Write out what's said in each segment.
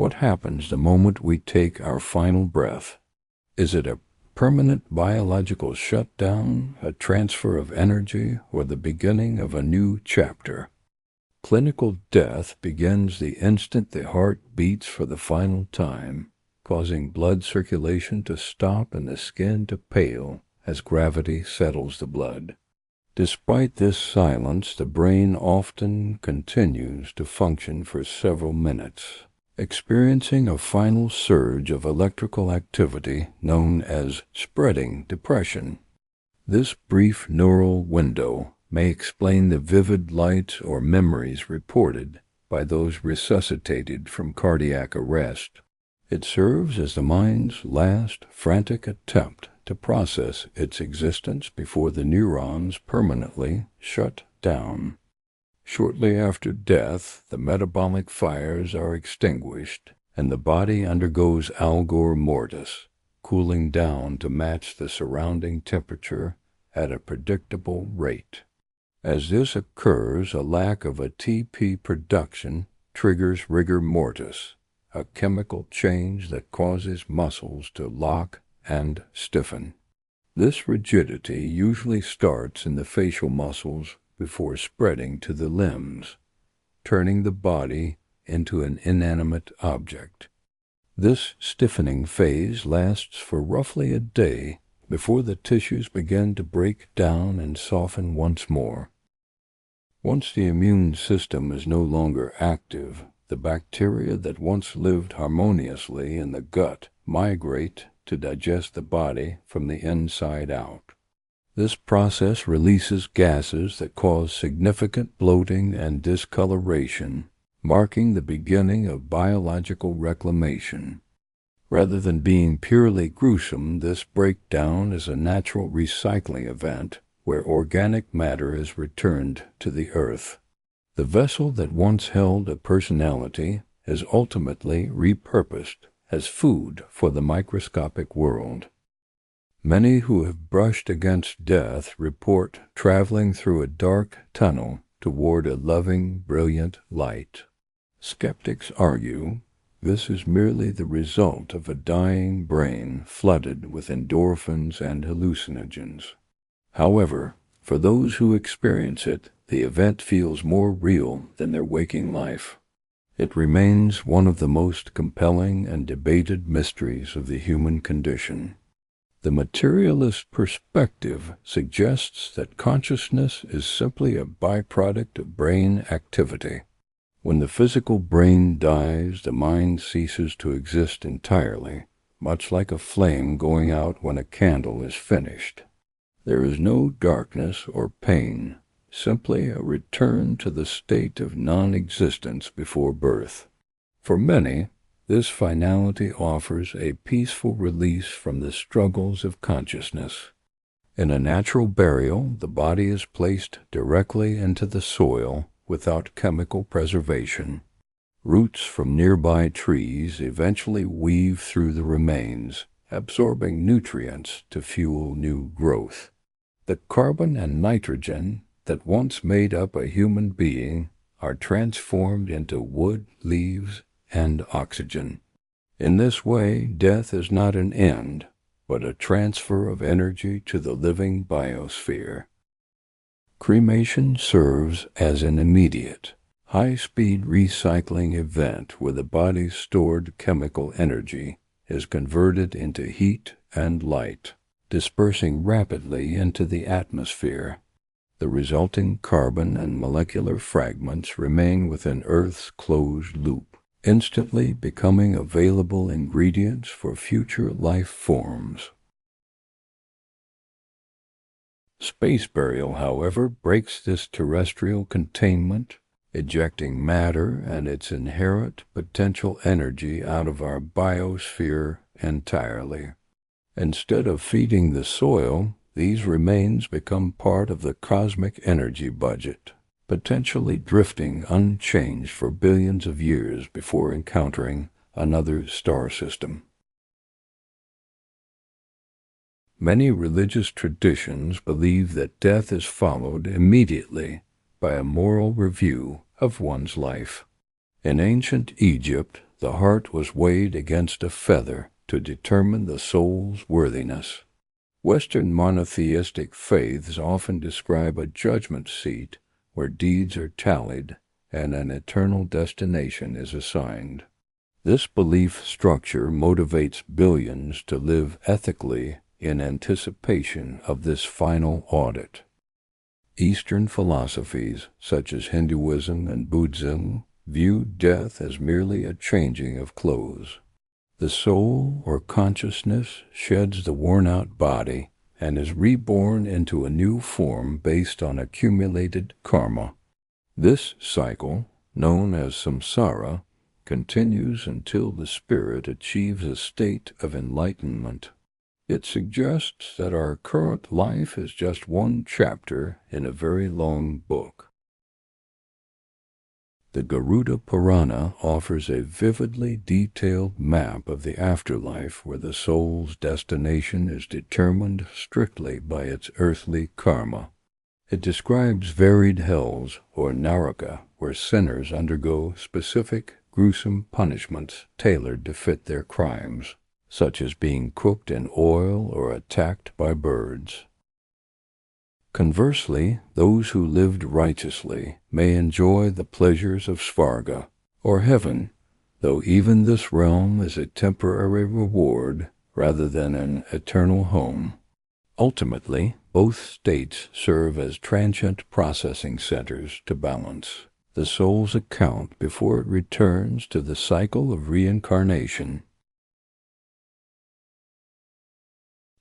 What happens the moment we take our final breath? Is it a permanent biological shutdown, a transfer of energy, or the beginning of a new chapter? Clinical death begins the instant the heart beats for the final time, causing blood circulation to stop and the skin to pale as gravity settles the blood. Despite this silence, the brain often continues to function for several minutes, experiencing a final surge of electrical activity known as spreading depression. This brief neural window may explain the vivid light or memories reported by those resuscitated from cardiac arrest. It serves as the mind's last frantic attempt to process its existence before the neurons permanently shut down. Shortly after death, the metabolic fires are extinguished, and the body undergoes rigor mortis, cooling down to match the surrounding temperature at a predictable rate. As this occurs, a lack of ATP production triggers rigor mortis, a chemical change that causes muscles to lock and stiffen. This rigidity usually starts in the facial muscles before spreading to the limbs, turning the body into an inanimate object. This stiffening phase lasts for roughly a day before the tissues begin to break down and soften once more. Once the immune system is no longer active, the bacteria that once lived harmoniously in the gut migrate to digest the body from the inside out. This process releases gases that cause significant bloating and discoloration, marking the beginning of biological reclamation. Rather than being purely gruesome, this breakdown is a natural recycling event where organic matter is returned to the earth. The vessel that once held a personality is ultimately repurposed as food for the microscopic world. Many who have brushed against death report traveling through a dark tunnel toward a loving, brilliant light. Skeptics argue this is merely the result of a dying brain flooded with endorphins and hallucinogens. However, for those who experience it, the event feels more real than their waking life. It remains one of the most compelling and debated mysteries of the human condition. The materialist perspective suggests that consciousness is simply a byproduct of brain activity. When the physical brain dies, the mind ceases to exist entirely, much like a flame going out when a candle is finished. There is no darkness or pain, simply a return to the state of non-existence before birth. For many, this finality offers a peaceful release from the struggles of consciousness. In a natural burial, the body is placed directly into the soil without chemical preservation. Roots from nearby trees eventually weave through the remains, absorbing nutrients to fuel new growth. The carbon and nitrogen that once made up a human being are transformed into wood, leaves, and oxygen. In this way, death is not an end, but a transfer of energy to the living biosphere. Cremation serves as an immediate, high-speed recycling event where the body's stored chemical energy is converted into heat and light, dispersing rapidly into the atmosphere. The resulting carbon and molecular fragments remain within Earth's closed loop, instantly becoming available ingredients for future life forms. Space burial, however, breaks this terrestrial containment, ejecting matter and its inherent potential energy out of our biosphere entirely. Instead of feeding the soil, these remains become part of the cosmic energy budget, potentially drifting unchanged for billions of years before encountering another star system. Many religious traditions believe that death is followed immediately by a moral review of one's life. In ancient Egypt, the heart was weighed against a feather to determine the soul's worthiness. Western monotheistic faiths often describe a judgment seat where deeds are tallied and an eternal destination is assigned. This belief structure motivates billions to live ethically in anticipation of this final audit. Eastern philosophies, such as Hinduism and Buddhism, view death as merely a changing of clothes. The soul or consciousness sheds the worn-out body and is reborn into a new form based on accumulated karma. This cycle, known as Samsara, continues until the spirit achieves a state of enlightenment. It suggests that our current life is just one chapter in a very long book. The Garuda Purana offers a vividly detailed map of the afterlife where the soul's destination is determined strictly by its earthly karma. It describes varied hells, or naraka, where sinners undergo specific, gruesome punishments tailored to fit their crimes, such as being cooked in oil or attacked by birds. Conversely, those who lived righteously may enjoy the pleasures of Svarga, or heaven, though even this realm is a temporary reward rather than an eternal home. Ultimately, both states serve as transient processing centers to balance the soul's account before it returns to the cycle of reincarnation.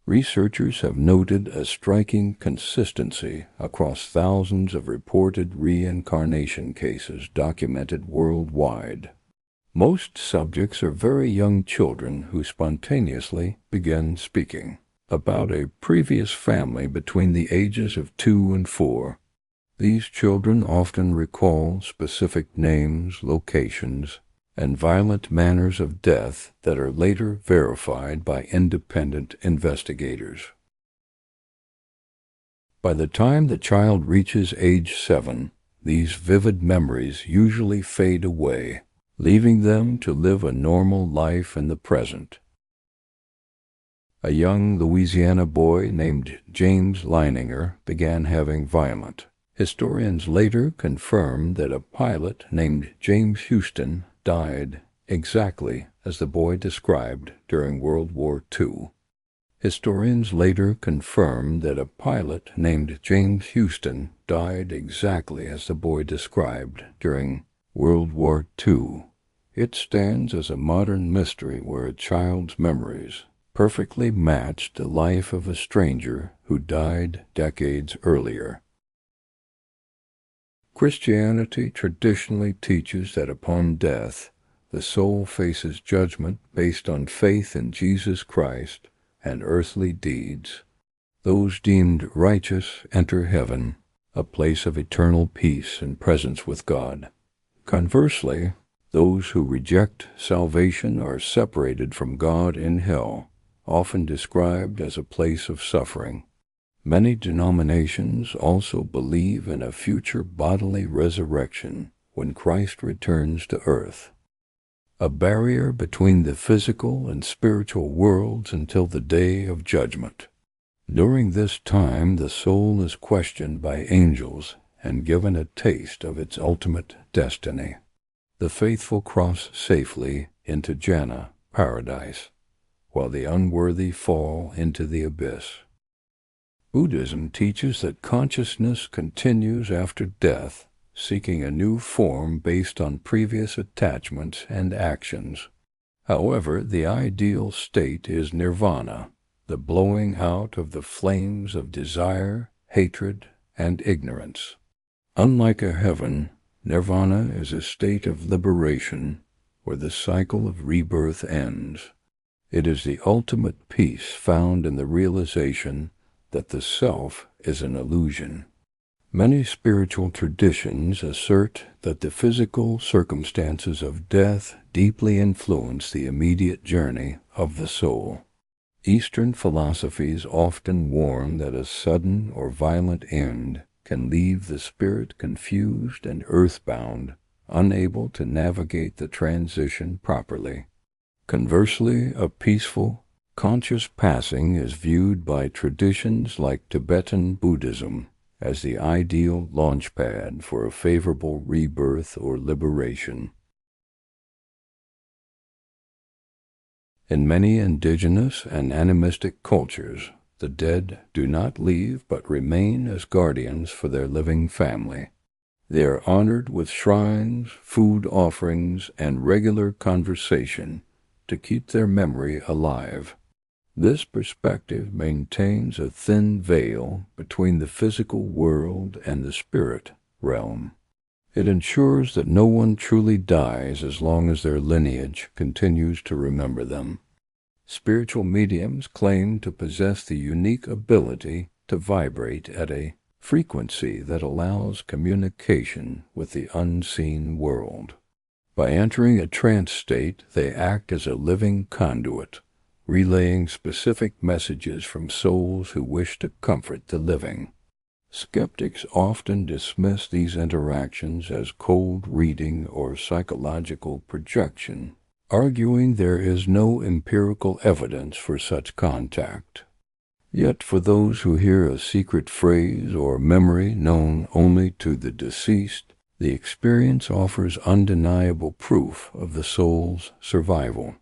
Researchers have noted a striking consistency across thousands of reported reincarnation cases documented worldwide. Most subjects are very young children who spontaneously begin speaking about a previous family between the ages of 2 and 4. These children often recall specific names, locations, and violent manners of death that are later verified by independent investigators. By the time the child reaches age 7, these vivid memories usually fade away, leaving them to live a normal life in the present. A young Louisiana boy named James Leininger began having violent. Historians later confirmed that a pilot named James Houston died exactly as the boy described during World War II. Historians later confirmed that a pilot named James Houston died exactly as the boy described during World War II. It stands as a modern mystery where a child's memories perfectly matched the life of a stranger who died decades earlier. Christianity traditionally teaches that upon death, the soul faces judgment based on faith in Jesus Christ and earthly deeds. Those deemed righteous enter heaven, a place of eternal peace and presence with God. Conversely, those who reject salvation are separated from God in hell, often described as a place of suffering. Many denominations also believe in a future bodily resurrection when Christ returns to earth. A barrier between the physical and spiritual worlds until the day of judgment. During this time, the soul is questioned by angels and given a taste of its ultimate destiny. The faithful cross safely into Jannah, paradise, while the unworthy fall into the abyss. Buddhism teaches that consciousness continues after death, seeking a new form based on previous attachments and actions. However, the ideal state is nirvana, the blowing out of the flames of desire, hatred, and ignorance. Unlike a heaven, nirvana is a state of liberation where the cycle of rebirth ends. It is the ultimate peace found in the realization that the self is an illusion. Many spiritual traditions assert that the physical circumstances of death deeply influence the immediate journey of the soul. Eastern philosophies often warn that a sudden or violent end can leave the spirit confused and earthbound unable to navigate the transition properly. Conversely, a peaceful, conscious passing is viewed by traditions like Tibetan Buddhism as the ideal launchpad for a favorable rebirth or liberation. In many indigenous and animistic cultures, the dead do not leave but remain as guardians for their living family. They are honored with shrines, food offerings, and regular conversation to keep their memory alive. This perspective maintains a thin veil between the physical world and the spirit realm. It ensures that no one truly dies as long as their lineage continues to remember them. Spiritual mediums claim to possess the unique ability to vibrate at a frequency that allows communication with the unseen world. By entering a trance state, they act as a living conduit, relaying specific messages from souls who wish to comfort the living. Skeptics often dismiss these interactions as cold reading or psychological projection, arguing there is no empirical evidence for such contact. Yet for those who hear a secret phrase or memory known only to the deceased, the experience offers undeniable proof of the soul's survival.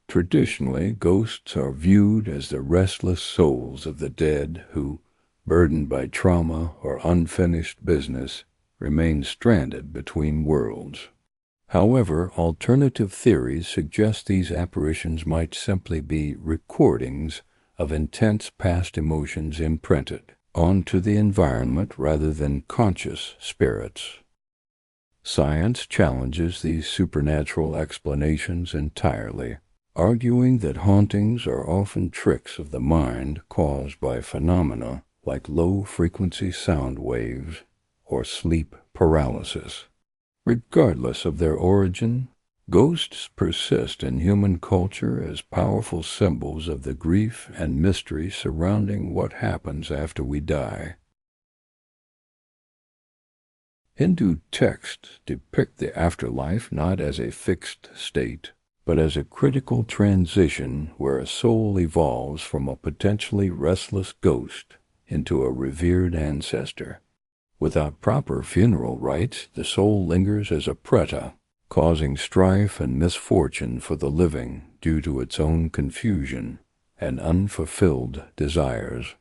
Traditionally, ghosts are viewed as the restless souls of the dead who, burdened by trauma or unfinished business, remain stranded between worlds. However, alternative theories suggest these apparitions might simply be recordings of intense past emotions imprinted onto the environment rather than conscious spirits. Science challenges these supernatural explanations entirely, arguing that hauntings are often tricks of the mind caused by phenomena like low-frequency sound waves or sleep paralysis. Regardless of their origin, ghosts persist in human culture as powerful symbols of the grief and mystery surrounding what happens after we die. Hindu texts depict the afterlife not as a fixed state, but as a critical transition where a soul evolves from a potentially restless ghost into a revered ancestor. Without proper funeral rites, the soul lingers as a preta, causing strife and misfortune for the living due to its own confusion and unfulfilled desires.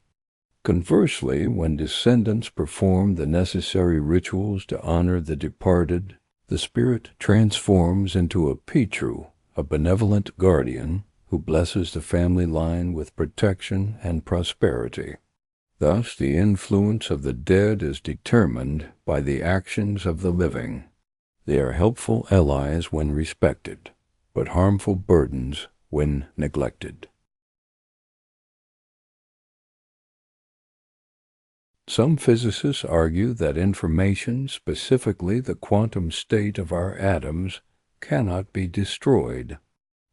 Conversely, when descendants perform the necessary rituals to honor the departed, the spirit transforms into a pitru, a benevolent guardian who blesses the family line with protection and prosperity. Thus, the influence of the dead is determined by the actions of the living. They are helpful allies when respected, but harmful burdens when neglected. Some physicists argue that information, specifically the quantum state of our atoms, cannot be destroyed.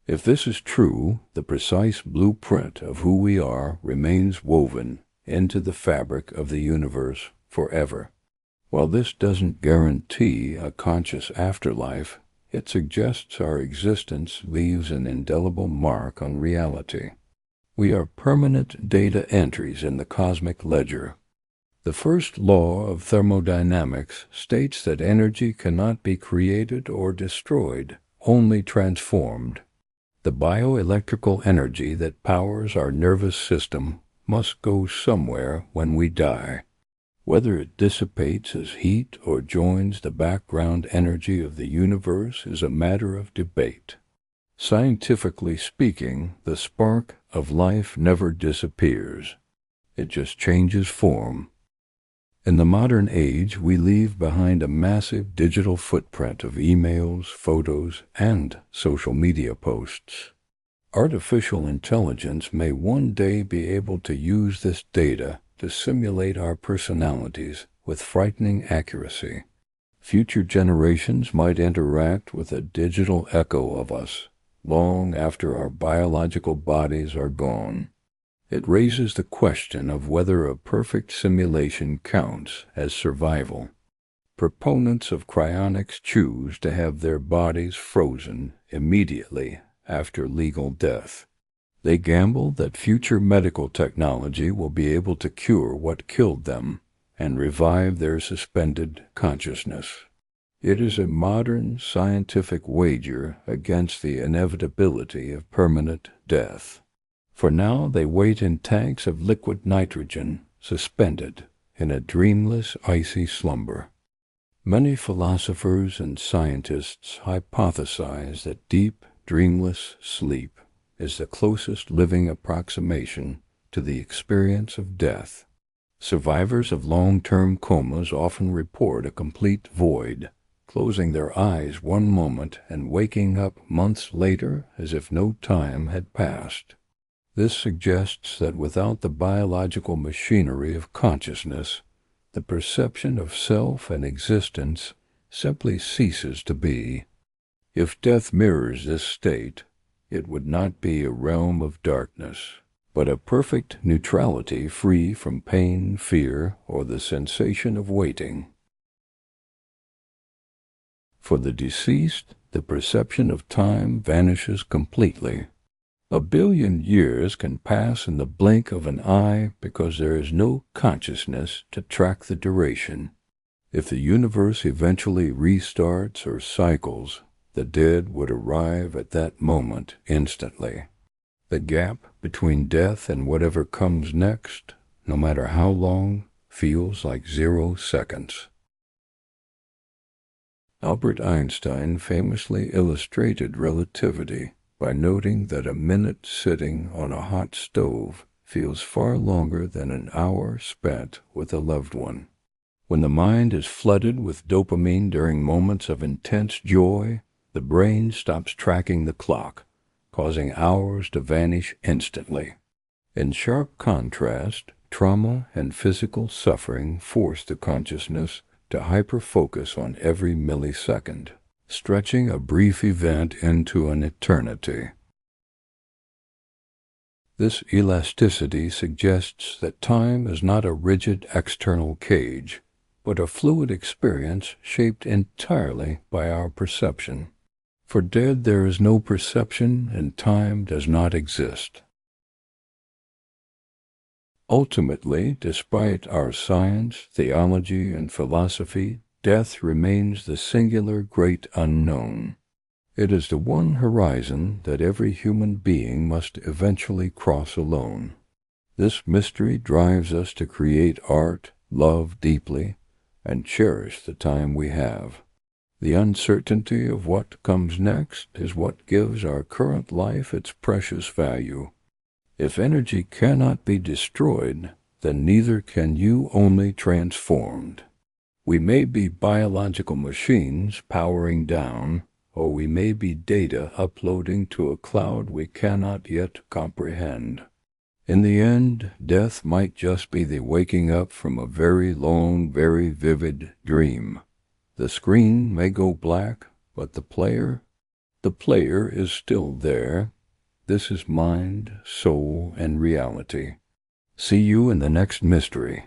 If this is true, the precise blueprint of who we are remains woven into the fabric of the universe forever. While this doesn't guarantee a conscious afterlife, it suggests our existence leaves an indelible mark on reality. We are permanent data entries in the cosmic ledger. The first law of thermodynamics states that energy cannot be created or destroyed, only transformed. The bioelectrical energy that powers our nervous system must go somewhere when we die. Whether it dissipates as heat or joins the background energy of the universe is a matter of debate. Scientifically speaking, the spark of life never disappears. It just changes form. In the modern age, we leave behind a massive digital footprint of emails, photos, and social media posts. Artificial intelligence may one day be able to use this data to simulate our personalities with frightening accuracy. Future generations might interact with a digital echo of us long after our biological bodies are gone. It raises the question of whether a perfect simulation counts as survival. Proponents of cryonics choose to have their bodies frozen immediately after legal death. They gamble that future medical technology will be able to cure what killed them and revive their suspended consciousness. It is a modern scientific wager against the inevitability of permanent death. For now they wait in tanks of liquid nitrogen, suspended in a dreamless, icy slumber. Many philosophers and scientists hypothesize that deep, dreamless sleep is the closest living approximation to the experience of death. Survivors of long-term comas often report a complete void, closing their eyes one moment and waking up months later as if no time had passed. This suggests that without the biological machinery of consciousness, the perception of self and existence simply ceases to be. If death mirrors this state, it would not be a realm of darkness, but a perfect neutrality free from pain, fear, or the sensation of waiting. For the deceased, the perception of time vanishes completely. 1 billion years can pass in the blink of an eye because there is no consciousness to track the duration. If the universe eventually restarts or cycles, the dead would arrive at that moment instantly. The gap between death and whatever comes next, no matter how long, feels like 0 seconds. Albert Einstein famously illustrated relativity by noting that a minute sitting on a hot stove feels far longer than an hour spent with a loved one. When the mind is flooded with dopamine during moments of intense joy, the brain stops tracking the clock, causing hours to vanish instantly. In sharp contrast, trauma and physical suffering force the consciousness to hyper-focus on every millisecond, stretching a brief event into an eternity. This elasticity suggests that time is not a rigid external cage, but a fluid experience shaped entirely by our perception. For dead there is no perception and time does not exist. Ultimately, despite our science, theology, and philosophy, death remains the singular great unknown. It is the one horizon that every human being must eventually cross alone. This mystery drives us to create art, love deeply, and cherish the time we have. The uncertainty of what comes next is what gives our current life its precious value. If energy cannot be destroyed, then neither can you, only transformed. We may be biological machines powering down, or we may be data uploading to a cloud we cannot yet comprehend. In the end, death might just be the waking up from a very long, very vivid dream. The screen may go black, but the player is still there. This is mind, soul, and reality. See you in the next mystery.